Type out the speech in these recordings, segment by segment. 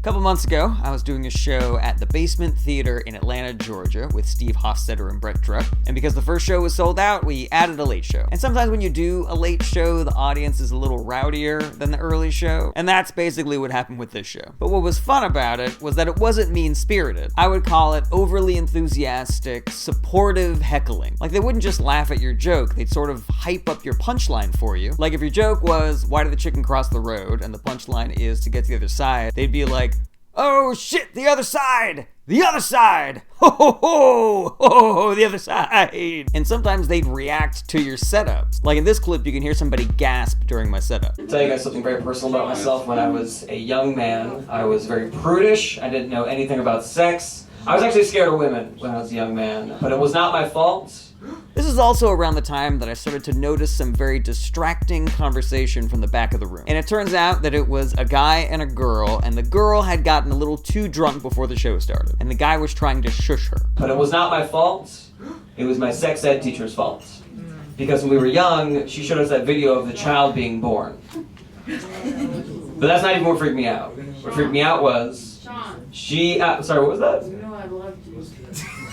couple months ago, I was doing a show at the Basement Theater in Atlanta, Georgia with Steve Hofstetter and Brett Druck. And because the first show was sold out, we added a late show. And sometimes when you do a late show, the audience is a little rowdier than the early show. And that's basically what happened with this show. But what was fun about it was that it wasn't mean-spirited. I would call it overly enthusiastic, supportive heckling. Like they wouldn't just laugh at your joke, they'd sort of hype up your punchline for you. Like if your joke was, why did the chicken cross the road? And the punchline is to get to the other side, they'd be like, oh shit, the other side! The other side! Ho ho ho! Ho ho ho, the other side! And sometimes they'd react to your setups. Like in this clip, you can hear somebody gasp during my setup. I'll tell you guys something very personal about myself. When I was a young man, I was very prudish. I didn't know anything about sex. I was actually scared of women when I was a young man, but it was not my fault. This is also around the time that I started to notice some very distracting conversation from the back of the room. And it turns out that it was a guy and a girl, and the girl had gotten a little too drunk before the show started, and the guy was trying to shush her. But it was not my fault. It was my sex ed teacher's fault. Because when we were young, she showed us that video of the child being born. But that's not even what freaked me out. What freaked me out was she... sorry, what was that?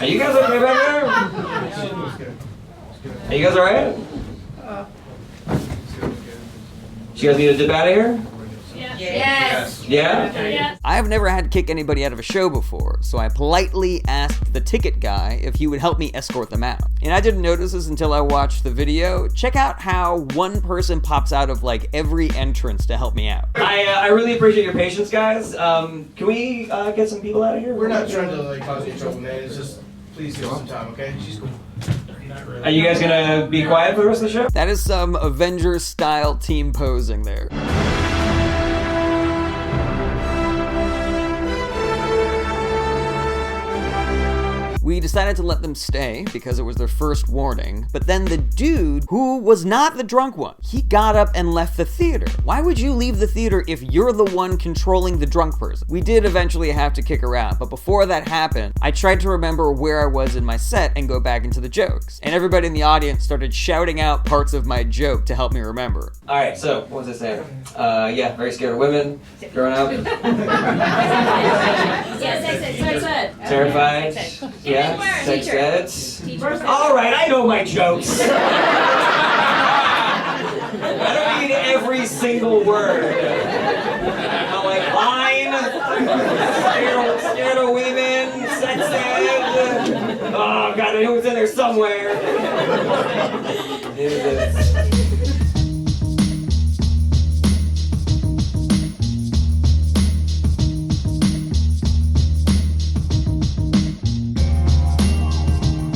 Are you guys okay back there? Are you guys alright? You guys need to dip out of here? Yes. Yeah? Yes. I have never had to kick anybody out of a show before, so I politely asked the ticket guy if he would help me escort them out. And I didn't notice this until I watched the video. Check out how one person pops out of like every entrance to help me out. I really appreciate your patience, guys. Can we get some people out of here? We're not trying to like cause any trouble, man. It's just, please give us some time, okay? She's cool. Are you guys gonna be quiet for the rest of the show? That is some Avengers-style team posing there. We decided to let them stay because it was their first warning, but then the dude, who was not the drunk one, he got up and left the theater. Why would you leave the theater if you're the one controlling the drunk person? We did eventually have to kick her out, but before that happened, I tried to remember where I was in my set and go back into the jokes. And everybody in the audience started shouting out parts of my joke to help me remember. Alright, so, what was I saying? Yeah, very scared of women, growing up. Sex ed. Terrified. Yeah, sex Teacher. ed. Alright, I know my jokes. I don't need every single word. I'm like, line, scared of women, sex ed. Oh god, I know it's in there somewhere.